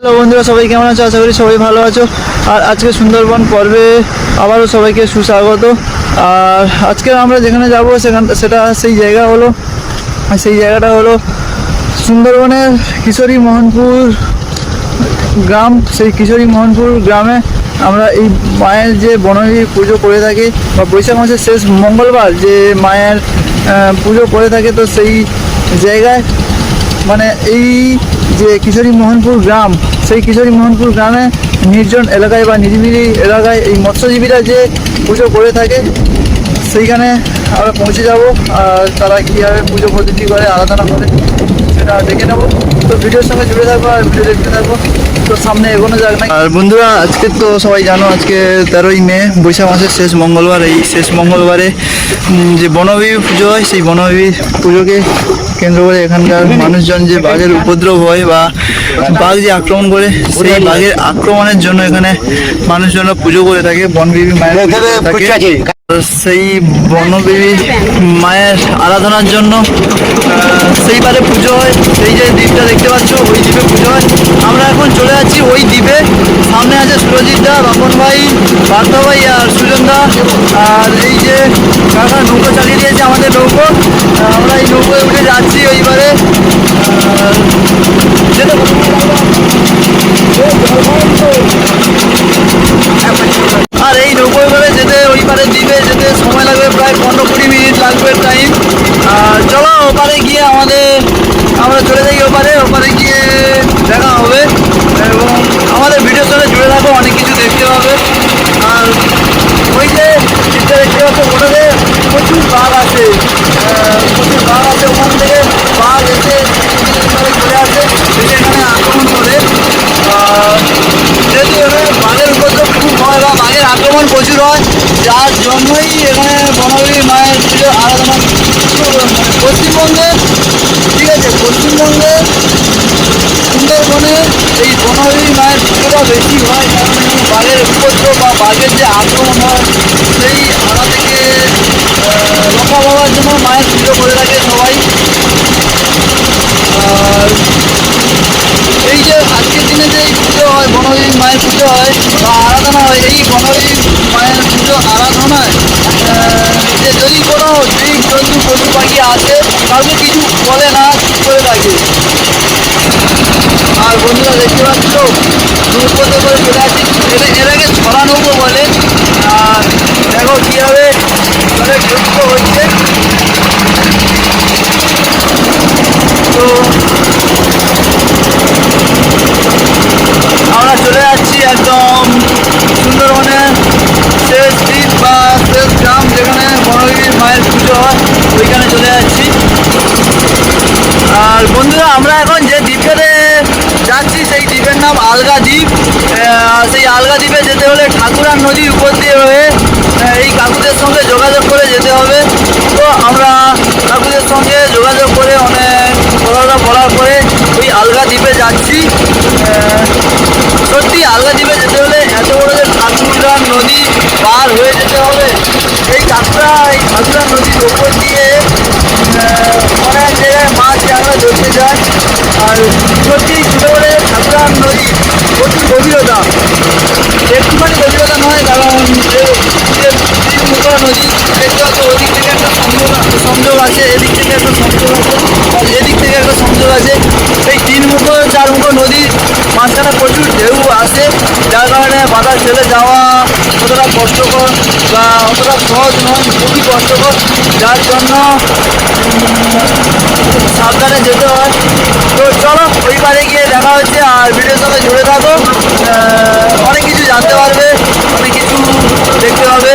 Hello বন্ধুরা, সবাই কেমন আছো? আশা করি সবাই ভালো আছো। আর আজকে সুন্দরবন পর্বে আবারও সবাইকে সুস্বাগত। আর আজকে আমরা যেখানে যাব সেই জায়গাটা হলো সুন্দরবনের কিশোরী মোহনপুর গ্রাম। সেই কিশোরী মোহনপুর গ্রামে আমরা এই মায়ের যে বনদেবী পুজো করে থাকি, বা বৈশাখ মাসের শেষ মঙ্গলবার যে মায়ের পুজো করে থাকে, তো সেই জায়গায় মানে এই যে কিশোরী মোহনপুর গ্রাম, সেই কিশোরী মোহনপুর গ্রামে নির্জন এলাকায় বা নিরিবিলি এলাকায় এই মৎস্যজীবীরা যে পুজো করে থাকে, সেইখানে আমরা পৌঁছে যাব। আর তারা কীভাবে পুজো পদ্ধতি করে, আরাধনা করে, সেটা দেখে নেবো। তো ভিডিওর সঙ্গে জুড়ে থাকবো আর ভিডিও দেখতে থাকবো। তো সামনে এগোনো যাক না। আর বন্ধুরা, আজকে তো সবাই জানো, আজকে 13ই মে, বৈশাখ মাসের শেষ মঙ্গলবার। এই শেষ মঙ্গলবারে যে বনদেবী পুজো হয়, সেই বনদেবী পুজোকে কেন্দ্র করে এখানকার মানুষজন যে বাঘের উপদ্রব হয় বা বাঘ যে আক্রমণ করে, সেই বাঘের আক্রমণের জন্য এখানে মানুষজন পুজো করে থাকে, বনদেবী মায়ের থাকে। সেই বনদেবী মায়ের আরাধনার জন্য সেইবারে পুজো হয়। সেই যে দ্বীপটা দেখতে পাচ্ছ, ওই দ্বীপে পুজো হয়। আমরা এখন চলে যাচ্ছি ওই দ্বীপে। সামনে আছে সুরজিৎ দা, বাপন ভাই, পার্থ ভাই আর সুজন দা। আর এই যে কাকা নৌকো চালিয়ে দিয়েছে, আমাদের নৌকো। আমরা এই নৌকোয় উঠে যাচ্ছি ওইবারে। আর এই নৌকোয় করে যেতে, ওই পারে দ্বীপে যেতে সময় লাগবে প্রায় 15-20 মিনিট লাগবে টাইম। আর চলো ওপারে গিয়ে আমরা চলে যাই ওপারে গিয়ে দেখা হবে। এবং আমাদের ভিডিওর সঙ্গে জুড়ে থাকো, অনেক কিছু দেখতে পাবে। আর ওই যে দ্বীপটা দেখতে পাচ্ছ, ওটাতে প্রচুর বাঘ আছে, ওখান থেকে বাঘ এসে চলে আসে, এখানে আক্রমণ করে। যেহেতু এখানে বাঘের উপদ্রব খুব হয় বা বাঘের আক্রমণ প্রচুর হয়, যার জন্যই এখানে বনদেবী মায়ের পুজো আরাধনা পশ্চিমবঙ্গে, ঠিক আছে, পশ্চিমবঙ্গে সুন্দরবনে এই বনদেবী মায়ের পুজোটা বেশি হয়। কারণ এখানে বাঘের উপদ্রব বা বাঘের যে আক্রমণ হয়, সেই আড়া থেকে রক্ষা পাওয়ার জন্য মায়ের পুজো করে থাকে সবাই। আর এই যে আজকের দিনে যে এই পুজো হয়, বনদেবী মায়ের পুজো হয় বা আরাধনা হয়, এই বনদেবী মায়ের পুজো আরাধনায় যে যদি কোনো জীব জন্তু পশু পাখি আসে, কাউকে কিছু বলে না, চুপ করে থাকে। আর বন্ধুরা দেখতে পাচ্ছ, নৌকোতে করে চলে আসছি, এটাকে ছড়া নৌকো বলে। আর দেখো কীভাবে যুক্ত হচ্ছে। তো আমরা চলে যাচ্ছি একদম সুন্দরবনের শেষ দ্বীপ বা শেষ গ্রাম, যেখানে বনদেবী মায়ের পুজো হয়, ওইখানে চলে যাচ্ছি। আর বন্ধুরা, আমরা এখন যে দ্বীপটাতে যাচ্ছি, সেই দ্বীপের নাম আলগা দ্বীপ। সেই আলগা দ্বীপে যেতে হলে ঠাকুরার নদীর উপর দিয়ে হয়ে এই কাকুদের সঙ্গে যোগাযোগ করে যেতে হবে। তো আমরা কাকুদের সঙ্গে যোগাযোগ করে অনেক কথা বলার পরে ওই আলগা দ্বীপে যাচ্ছি। সত্যি আলগা দ্বীপে যেতে হলে এত বড় যে ঠাকুরার নদী পার হয়ে যেতে হবে। এই ঠাকুরার নদীর উপর দিয়ে অনেক জায়গায় মাছ আমরা ধরতে যাই। আর সত্যি সুন্দরবনের ঠাকুরার নদী প্রচুর গভীরতা, একটুখানি গভীরতা নয়। কারণ নদী দেখতে পাচ্ছ, ওদিক থেকে একটা সংযোগ আছে, এদিক থেকে একটা সংযোগ আছে, আর এদিক থেকে একটা সংযোগ আছে। এই 3-4 নদীর মাঝখানে প্রচুর ঢেউ আসে, যার কারণে বাতাস ছেড়ে যাওয়া অতটা কষ্টকর বা অতটা সহজ নয়, খুবই কষ্টকর। যার জন্য সাবধানে যেতে হয়। তো চলো ওই পারে গিয়ে দেখা হচ্ছে। আর ভিডিওর সঙ্গে জুড়ে থাকো, অনেক কিছু জানতে পারবে, অনেক কিছু দেখতে পাবে।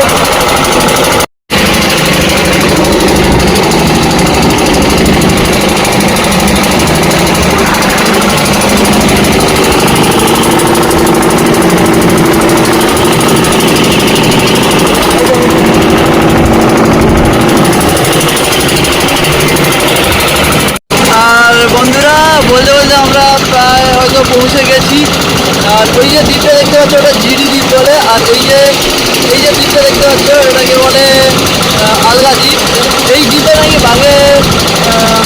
বন্ধুরা, বলতে বলতে আমরা প্রায় হয়তো পৌঁছে গেছি। আর ওই যে দ্বীপটা দেখতে পাচ্ছ, ওটা জিডি দ্বীপ বলে। আর এই যে দ্বীপটা দেখতে পাচ্ছ, এটাকে বলে আলগা দ্বীপ। এই দ্বীপে নাকি বাঘের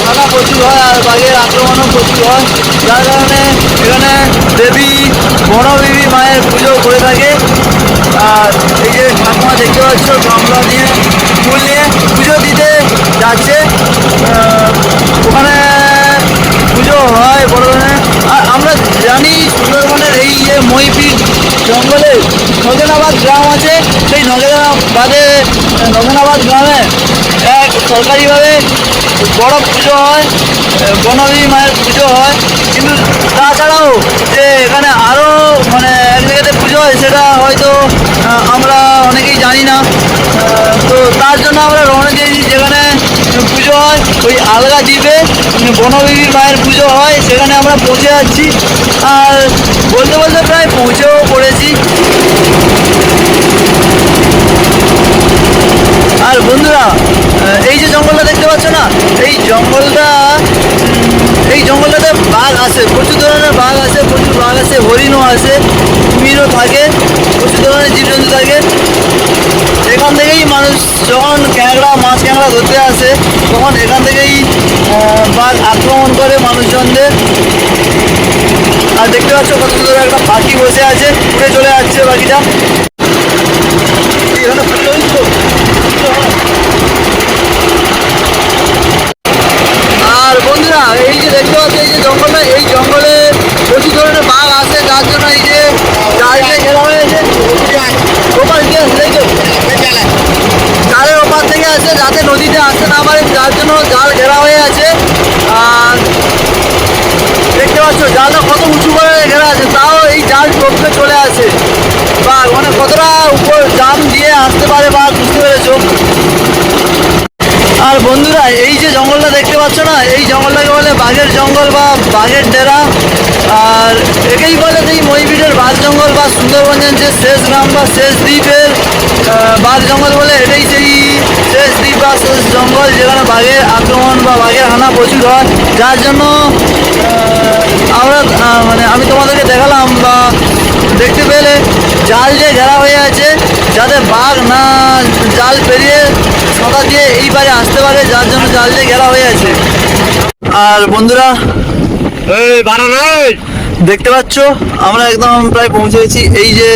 হানা প্রচুর হয় আর বাঘের আক্রমণও প্রচুর হয়, যার কারণে এখানে দেবী মায়ের পুজো করে থাকে। আর এই যে ঠাকুমা দেখতে পাচ্ছ গামলা নিয়ে ফুল নিয়ে পুজো দিতে যাচ্ছে। ওখানে পুজো হয় বড় ধরনের। আর আমরা জানি সুন্দরবনের এই যে মহিপির জঙ্গলে নগেনাবাদ গ্রাম আছে, সেই নগেনাবাদ গ্রামে এক সরকারিভাবে বড় পুজো হয়, বনদেবী মায়ের পুজো হয়। কিন্তু তাছাড়াও যে এখানে আরও মানে এক জায়গাতে পুজো হয় সেটা হয়তো আমরা অনেকেই জানি না। তো তার জন্য আমরা রওনা দিয়েছি যেখানে পুজো হয় ওই আলগা দ্বীপে বনদেবীর মায়ের পুজো হয়, সেখানে আমরা পৌঁছে যাচ্ছি। আর বলতে বলতে প্রায় পৌঁছেও পড়েছি। আর বন্ধুরা এই যে জঙ্গলটা দেখতে পাচ্ছ না, এই জঙ্গলটাতে বাঘ আসে, প্রচুর ধরনের বাঘ আসে, প্রচুর বাঘ আসে, হরিণও আসে, কুমিরও থাকে, প্রচুর ধরনের জীবজন্তু থাকে। এখান থেকেই মানুষ যখন মাছ ক্যাংড়া ধরতে আসে তখন এখান থেকেই বাঘ আক্রমণ করে মানুষজনদের। আর দেখতে পাচ্ছ কত সুন্দর একটা পাখি বসে আছে, উড়ে চলে যাচ্ছে পাখিটা। এখানে আর বন্ধুরা এই যে দেখতে পাচ্ছ এই যে জঙ্গলে, এই জঙ্গলে প্রচুর ধরনের বাঘ আসে, যার জন্য এই যে জালটা ঘেরা হয়েছে। ওপার কি আসে জালের ওপার থেকে আসে যাতে নদীতে আসতে না পারে, যার জন্য জাল ঘেরা হয়ে আছে। আর দেখতে পাচ্ছ জালটা কত উঁচু করে ঘেরা আছে, তাও এই জাল টপকে চলে আসে বাঘ, মানে কতটা উপর জাম দিয়ে আসতে পারে বাঘ, বুঝতে পেরেছো। আর বন্ধুরা এই যে জঙ্গলটা দেখতে পাচ্ছ না, এই জঙ্গলটাকে বলে বাঘের জঙ্গল বা বাঘের ডেরা। আর একেই বলে এই মহিপিটের বাঘ জঙ্গল বা সুন্দরবনের যে শেষ গ্রাম বা শেষ দ্বীপের বাঘ জঙ্গল বলে, এটাই সেই শেষ দ্বীপ বা শেষ জঙ্গল যেখানে বাঘের আক্রমণ বা বাঘের হানা প্রচুর হয়। যার জন্য আমরা মানে আমি তোমাদেরকে দেখালাম বা দেখতে পেলে জাল যে ঘেরা হয়ে আছে যাতে বাঘ না জাল পেরিয়ে সাঁতার দিয়ে এই পারে আসতে পারে, যার জন্য জাল দিয়ে ঘেরা হয়ে আছে। আর বন্ধুরা দেখতে পাচ্ছ আমরা একদম প্রায় পৌঁছে গেছি। এই যে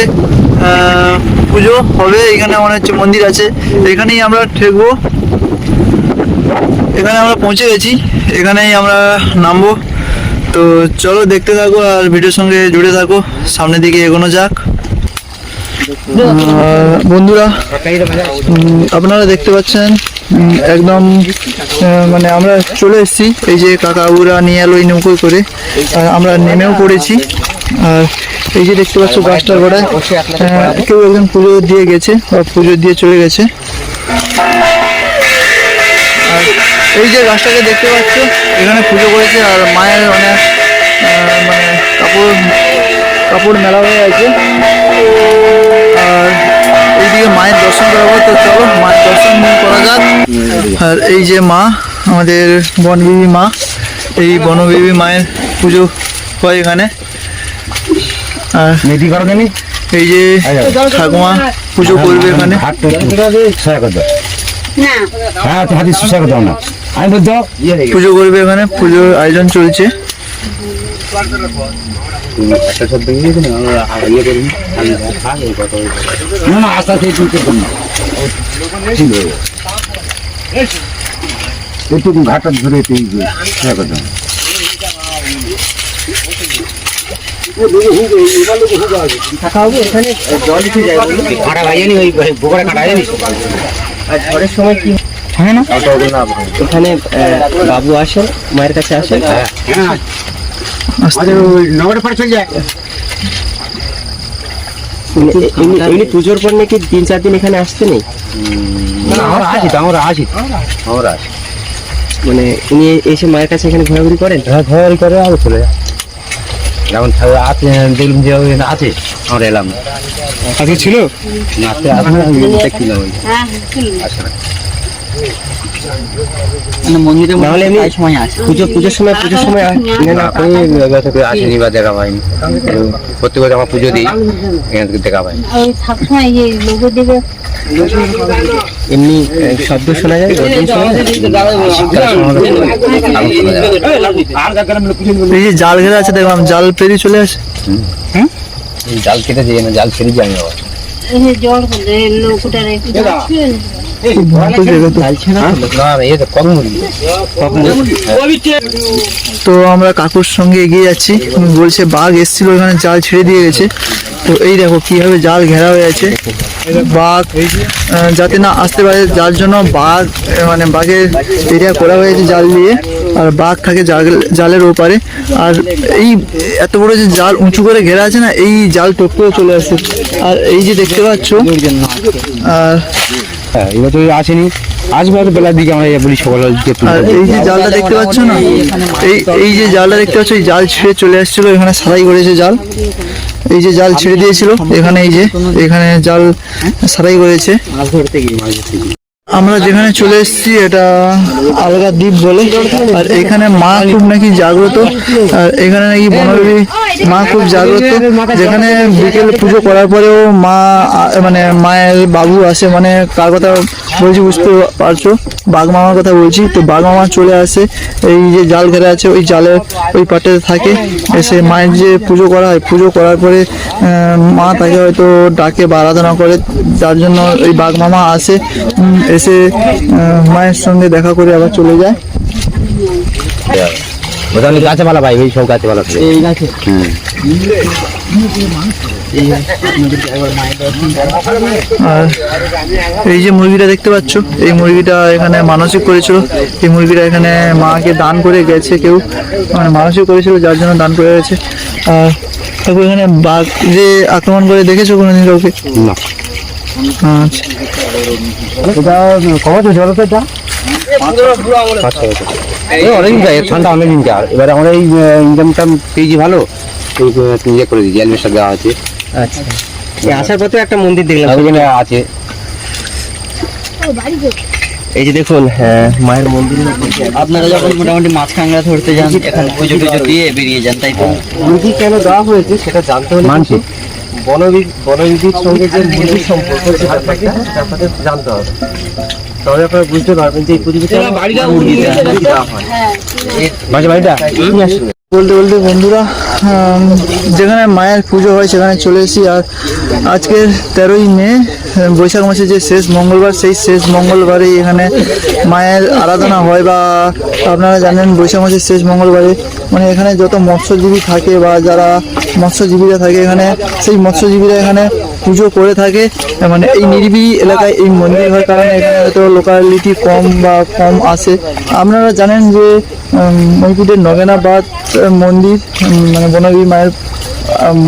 পুজো হবে এখানে মনে হচ্ছে মন্দির আছে, এখানেই আমরা ঠেকবো। এখানে আমরা পৌঁছে গেছি, এখানেই আমরা নামবো। তো চলো দেখতে থাকো আর ভিডিওর সঙ্গে জুড়ে থাকো, সামনের দিকে এগোনো যাক। বন্ধুরা আপনারা দেখতে পাচ্ছেন একদম মানে আমরা চলে এসেছি, এই যে কাকাবুরা নিয়ে এলো এই নৌকোয় করে, আমরা নেমেও পড়েছি। আর এই যে দেখতে পাচ্ছ গাছটার গোড়ায় কেউ একজন পুজো দিয়ে গেছে বা পুজো দিয়ে চলে গেছে। আর এই যে গাছটাকে দেখতে পাচ্ছ এখানে পুজো করেছে, আর মায়ের অনেক মানে কাপড় মেলা হয়ে আছে। আর এইদিকে মায়ের দর্শন করা হয়, তো চলো মায়ের দর্শন করা যাক। আর এই যে মা আমাদের বনবিবি মা, এই বনবিবি মায়ের পুজো হয় এখানে। আর এই যে ঠাকুমা পুজো করবে এখানে, পুজো করবে এখানে, পুজোর আয়োজন চলছে। ঘাটা ধরে ঝড়ের সময় কি হয় না, এখানে বাবু আসেন, মায়ের কাছে আসেন, নগরের পরে চলে যায়। এমনি পুজোর পর নাকি 3-4 দিন এখানে আসতে নেই। আমরা আসি মানে উনি এসে মায়ের কাছে এখানে ঘোরাঘুরি করেন, ঘোরাঘুরি করে আবার চলে যায়। যেমন আছে দেখলাম যে আছে, আমরা এলাম আজকে ছিল মন্দিরে নাহলে এমনি সময় আসে পুজোর সময় আসেনি বা দেখা পাইনি। প্রত্যেক বছর আমার পুজো দিই, এখান থেকে দেখা পাই। এমনি শব্দ শোনা যায়, এই যে জাল ঘেরা আছে দেখলাম, জাল পেরিয়ে চলে আসে। এই জাল কেটে দিয়ে না জাল ছেড়ে যাই আবার খুব ভয়ঙ্কর জায়গা তো। না না এই তো কম মুরগি তো আমরা কাকুর সঙ্গে এগিয়ে যাচ্ছি, উনি বলছে বাঘ এসেছিল এখানে জাল ছেড়ে দিয়ে গেছে। তো এই দেখো কিভাবে জাল ঘেরা হয়ে আছে, বাঘ যাতে না আসতে পারে যার জন্য বাঘ মানে বাঘের এরিয়া করা হয়েছে জাল দিয়ে, আর বাঘ থাকে জালের ওপারে। আর এই এত বড় যে জাল উঁচু করে ঘেরা আছে না, এই জাল টপকেও চলে আসে। আর এই যে দেখতে পাচ্ছ, আর হ্যাঁ এবার তো আসেনি, আসবে হয়তো বেলার দিকে আমরা বলি সকালের দিকে আর এই যে জালটা দেখতে পাচ্ছ না, এই যে জালটা দেখতে পাচ্ছ, এই জাল ছিঁড়ে চলে আসছিল, এখানে সারাই করেছে জাল। এই যে জাল ছেড়ে দিয়েছিল এখানে, এই যে এখানে জাল সারাই করেছে। মাছ ধরতে গিয়ে মাছ ধরতে গিয়ে আমরা যেখানে চলে এসেছি এটা আলগা দ্বীপ বলে। আর এখানে মা খুব নাকি জাগ্রত, আর এখানে নাকি বনদেবী মা খুব জাগ্রত। যেখানে বিকেল পুজো করার পরেও মা মানে মায়ের বাবু আসে, মানে কার কথা বলছি বুঝতে পারছো, বাঘ মামার কথা বলছি। তো বাঘ মামা চলে আসে, এই যে জাল ঘেরা আছে ওই জালের ওই পাটে থাকে, এসে মায়ের যে পুজো করা হয়, পুজো করার পরে মা তাকে হয়তো ডাকে বা আরাধনা করে, যার জন্য ওই বাঘ মামা আসে, এসে মায়ের সঙ্গে দেখা করে আবার চলে যায়। বোঝালি গাছে ভালো ভাই, এই সব গাছে ভালো এই গাছে আর এই যে মুরগিটা দেখতে পাচ্ছ, এই মুরগিটা এখানে মানসিক করেছিল, এই মুরগিটা এখানে মাকে দান করে গেছে কেউ, মানে মানসিক করেছিল যার জন্য দান করে গেছে। আর তারপর এখানে বাঘ যে আক্রমণ করে দেখেছো কোনোদিন কাউকে? না আচ্ছা, এটা কত জল তো এটা অনেকদিন যায়, ঠান্ডা অনেকদিন যায়। এবার আমরা এই ইনকামটা পেয়েছি ভালো, এই ইয়ে করে দিয়েছি, অ্যালবেস্টার দেওয়া আছে। আচ্ছা, এই আসার পথে একটা মন্দির দেখলাম, আর ওখানে আছে এই যে দেখুন মায়ের মন্দির। আপনারা যখন মোটামুটি মাছ কাঁকড়া ধরতে যান, এখানে পুজো টুজো দিয়ে বেরিয়ে যান, তাই তো? মুরগি কেন দেওয়া হয়েছে সেটা জানতে হলে মানছি বনবিধির সঙ্গে যে মুরগির সম্পর্ক আছে ব্যাপারটা জানতে হবে, তবে আপনারা বুঝতে পারবেন যে এই পরিবেশে মুরগি দেওয়া হয়। মাঝে বাড়িটা বলতে বলতে বন্ধুরা যেখানে মায়ের পুজো হয় সেখানে চলে এসেছি। আর আজকের 13ই মে, বৈশাখ মাসের যে শেষ মঙ্গলবার, সেই শেষ মঙ্গলবারে এখানে মায়ের আরাধনা হয়, বা আপনারা জানেন বৈশাখ মাসের শেষ মঙ্গলবারে মানে এখানে যত মৎস্যজীবী থাকে বা যারা মৎস্যজীবীরা থাকে এখানে, সেই মৎস্যজীবীরা এখানে পুজো করে থাকে। মানে এই নিরিবিলি এলাকায় এই মন্দির হয়, কারণ এখানে হয়তো লোকালিটি কম আসে। আপনারা জানেন যে মহিপুরের নগেনাবাদ মন্দির, মানে বনদেবী মায়ের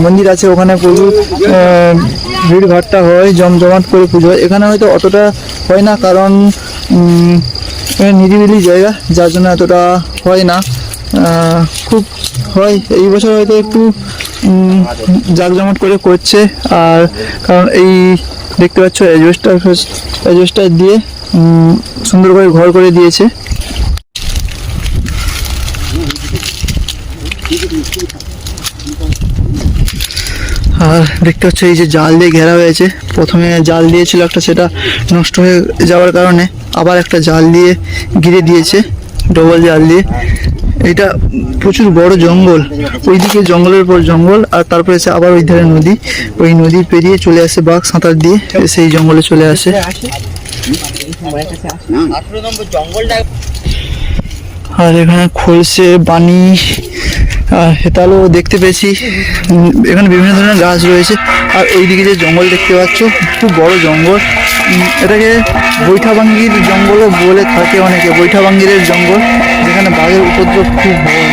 মন্দির আছে, ওখানে প্রচুর ভিড়ভাট্টা হয়, জমজমাট করে পুজো হয়। এখানে হয়তো অতটা হয় না, কারণ নিরিবিলি জায়গা, যার জন্য এতটা হয় না। খুব হয় এই বছর হয়তো একটু জাঁকজমট করে করছে। আর কারণ এই দেখতে পাচ্ছ অ্যাজবেস্টার দিয়ে সুন্দর করে ঘর করে দিয়েছে। আর দেখতে পাচ্ছ এই যে জাল দিয়ে ঘেরা হয়েছে, প্রথমে জাল দিয়েছিল একটা, সেটা নষ্ট হয়ে যাওয়ার কারণে আবার একটা জাল দিয়ে ঘিরে দিয়েছে, ডবল জাল দিয়ে। এটা প্রচুর বড় জঙ্গল, ওইদিকে জঙ্গলের পর জঙ্গল, আর তারপরে এসে আবার ওই ধারে নদী, ওই নদী পেরিয়ে চলে আসে বাঘ সাঁতার দিয়ে, সেই জঙ্গলে চলে আসে। আর এখানে খলসে বানি আর হেতালও দেখতে পেয়েছি, এখানে বিভিন্ন ধরনের গাছ রয়েছে। আর এইদিকে যে জঙ্গল দেখতে পাচ্ছ, খুব বড় জঙ্গল, এটাকে বৈঠাবাঙ্গির জঙ্গলও বলে থাকে অনেকে, বৈঠাবাঙ্গিরের জঙ্গল, যেখানে বাঘের উপদ্রব খুব হয়।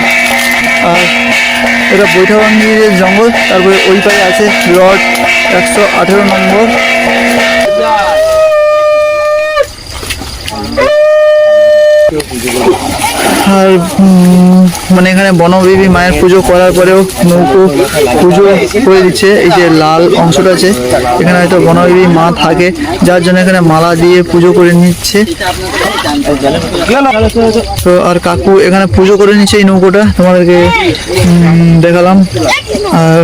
আর এটা বৈঠাবাঙ্গিরের জঙ্গল। তারপরে ওই পাশে আছে লট 118 নম্বর। আর মানে এখানে বনদেবী মায়ের পুজো করার পরেও নৌকো পুজো করে দিচ্ছে। এই যে লাল অংশটা আছে, এখানে হয়তো বনদেবী মা থাকে, যার জন্য এখানে মালা দিয়ে পুজো করে নিচ্ছে। তো আর কাকু এখানে পুজো করে নিচ্ছে এই নৌকোটা, তোমাদেরকে দেখালাম। আর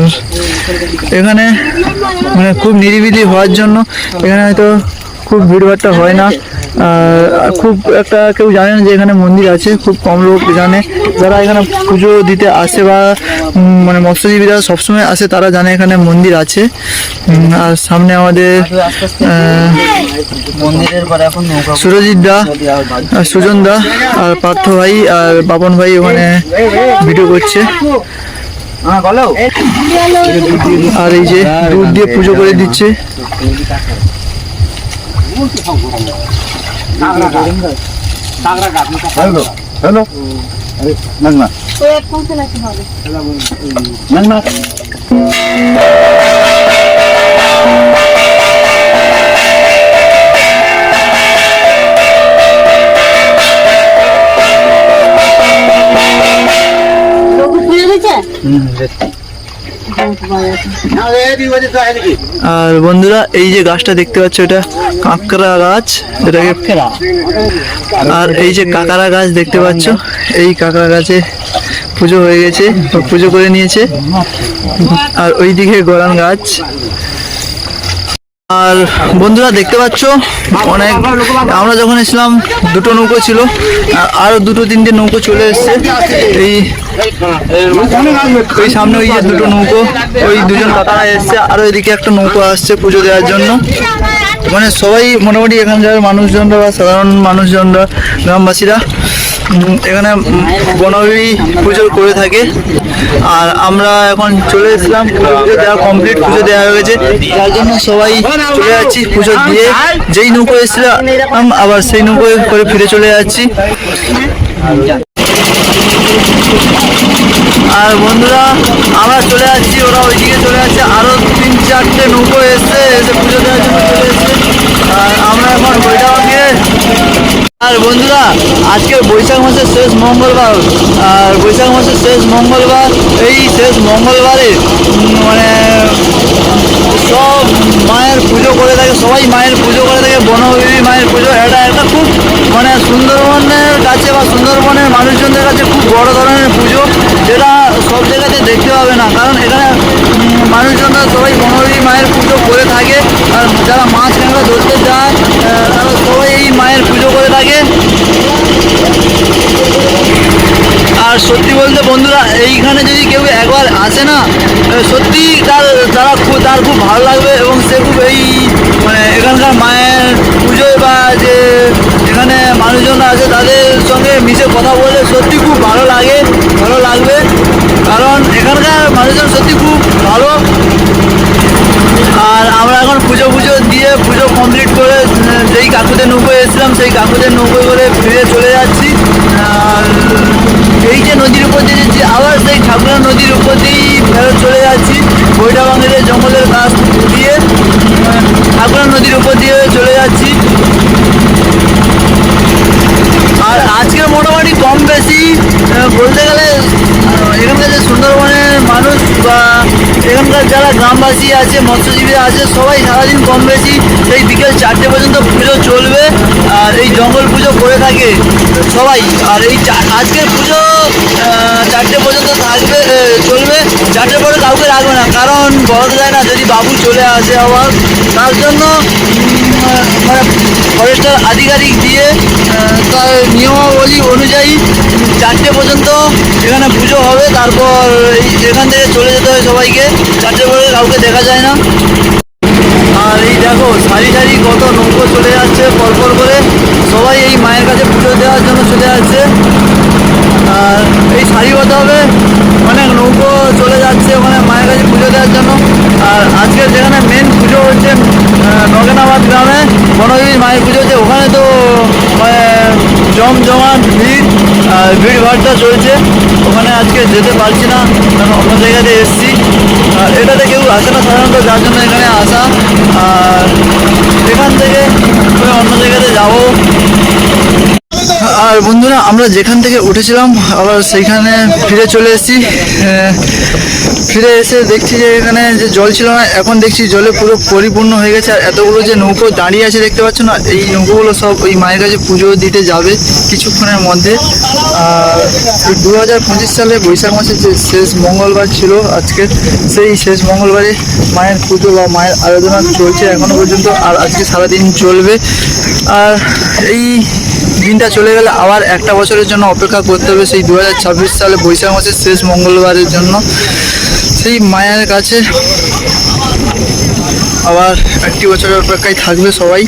এখানে মানে খুব নিরিবিলি হওয়ার জন্য এখানে হয়তো খুব ভিড়ভাট্টা হয় না, আর খুব একটা কেউ জানে না যে এখানে মন্দির আছে, খুব কম লোক জানে। যারা এখানে পুজো দিতে আসে বা মানে মৎস্যজীবীরা সবসময় আসে তারা জানে এখানে মন্দির আছে। আর সামনে আমাদের মন্দিরের পরে এখন নৌকা সুরজিৎ দা, সুজন দা আর পার্থ ভাই আর বাপন ভাই ওখানে ভিডিও করছে। আর এই যে দুধ দিয়ে পুজো করে দিচ্ছে। আর বন্ধুরা এই যে গাছটা দেখতে পাচ্ছ এটা কাঁকড়া গাছ, এটাকে আর এই যে কাঁকড়া গাছ দেখতে পাচ্ছ, এই কাঁকড়া গাছে পুজো হয়ে গেছে, পুজো করে নিয়েছে। আর ওইদিকে গরান গাছ। আর বন্ধুরা দেখতে পাচ্ছ অনেক, আমরা যখন এসেছিলাম দুটো নৌকো ছিল, আরো দুটো তিনটে নৌকো চলে এসছে। এই সামনে ওই যে দুটো নৌকো, ওই দুজন কাকারা এসছে, আরো এদিকে একটা নৌকো আসছে পুজো দেওয়ার জন্য। মানে সবাই মোটামুটি এখানকার মানুষজনরা বা সাধারণ মানুষজনরা, গ্রামবাসীরা এখানে বনবিবি পুজো করে থাকে। আর আমরা এখন চলে এসেছিলাম, পুজো দেওয়া কমপ্লিট, পুজো দেওয়া হয়ে গেছে, যার জন্য সবাই চলে যাচ্ছি পুজো দিয়ে। যেই নৌকো এসেছিলাম আবার সেই নৌকোয় করে ফিরে চলে যাচ্ছি। আর বন্ধুরা আমরা চলে যাচ্ছি, ওরা ওইদিকে চলে যাচ্ছে, আরো 3-4টে নৌকো এসে পুজো দেওয়ার জন্য চলে এসছে। আর আমরা এখন বৈঠাবাঙ্গে। আর বন্ধুরা আজকে বৈশাখ মাসের শেষ মঙ্গলবার, আর বৈশাখ মাসের শেষ মঙ্গলবার, এই শেষ মঙ্গলবারে মানে সব মায়ের পুজো করে থাকে, সবাই মায়ের পুজো করে থাকে, বনবিবি মায়ের পুজো। এটা একটা খুব মানে সুন্দরবনের কাছে বা সুন্দরবনের মানুষজনদের কাছে খুব বড় ধরনের পুজো, যেটা সব জায়গাতে দেখতে পাবে না। কারণ এখানে মানুষজনরা সবাই বনবিবি মায়ের পুজো করে থাকে। আর যারা মাছ কাঁকড়া ধরতে যায় তারা সবাই এই মায়ের পুজো করে থাকে। আর সত্যি বলতে বন্ধুরা এইখানে যদি কেউ একবার আসে না, সত্যি তার খুব ভালো লাগবে। এবং সে খুব এই মানে এখানকার মায়ের পুজোয় বা যে এখানে মানুষজন আছে তাদের সঙ্গে মিশে কথা বলে সত্যি খুব ভালো লাগবে। কারণ এখানকার মানুষজন সত্যি খুব ভালো। আর আমরা এখন পুজো দিয়ে পুজো কমপ্লিট করে যেই কাকুদের নৌকো এসেছিলাম সেই কাকুদের নৌকো করে ফিরে চলে যাচ্ছি। আর এই যে নদীর উপর দিয়ে যাচ্ছি, আবার সেই ঠাকুরা নদীর উপর দিয়েই ফেরত চলে যাচ্ছি, বৈঠাবাঙ্গের জঙ্গলের কাছ দিয়ে ঠাকুরা নদীর উপর দিয়ে চলে যাচ্ছি। আর আজকের মোটামুটি কম বেশি বলতে গেলে এখানকার যে সুন্দরবনের মানুষ বা এখানকার যারা গ্রামবাসী আছে, মৎস্যজীবীরা আছে, সবাই সারাদিন কম বেশি এই বিকেল 4টে পর্যন্ত পুজো চলবে। আর এই জঙ্গল পুজো করে থাকে সবাই। আর এই আজকের পুজো 4টে পর্যন্ত চলবে। 4টের পরে কাউকে রাখবে না, কারণ বলা যায় না যদি বাবু চলে আসে আবার, তার জন্য মানে ফরেস্টার আধিকারিক দিয়ে তার নিয়মাবলী অনুযায়ী 4টে পর্যন্ত এখানে পুজো হবে। তারপর এখান থেকে চলে যেতে হয় সবাইকে, 4টে পরে কাউকে দেখা যায় না। আর এই দেখো সারি কত নৌকো চলে যাচ্ছে পরপর করে, সবাই এই মায়ের কাছে পুজো দেওয়ার জন্য চলে যাচ্ছে। আর এই সারিবদ্ধভাবে অনেক নৌকো চলে যাচ্ছে ওখানে মায়ের কাছে পুজো দেওয়ার জন্য। আর আজকে যেখানে মেন পুজো হচ্ছে নগেনাবাদ গ্রামে বনবিবি মায়ের পুজো হচ্ছে, ওখানে তো জমজমাট ভিড়ভাড়টা চলছে। ওখানে আজকে যেতে পারছি না, কারণ অন্য জায়গাতে এসেছি। আর এটাতে কেউ আসে না সাধারণত, যার জন্য এখানে আসা। আর এখান থেকে অন্য জায়গাতে যাবো। আর বন্ধুরা আমরা যেখান থেকে উঠেছিলাম আবার সেইখানে ফিরে চলে এসেছি। ফিরে এসে দেখছি যে এখানে যে জল ছিল না, এখন দেখছি জলে পুরো পরিপূর্ণ হয়ে গেছে। আর এতগুলো যে নৌকো দাঁড়িয়ে আছে দেখতে পাচ্ছ না, এই নৌকোগুলো সব ওই মায়ের কাছে পুজো দিতে যাবে কিছুক্ষণের মধ্যে। আর 2025 সালে বৈশাখ মাসের যে শেষ মঙ্গলবার ছিল আজকে, সেই শেষ মঙ্গলবারে মায়ের পুজো বা মায়ের আরাধনা চলছে এখনো পর্যন্ত, আর আজকে সারাদিন চলবে। আর এই দিনটা চলে গেলে আবার একটা বছরের জন্য অপেক্ষা করতে হবে, সেই 2026 সালে বৈশাখ মাসের শেষ মঙ্গলবারের জন্য। সেই মায়ের কাছে আবার একটি বছরের অপেক্ষায় থাকবে সবাই।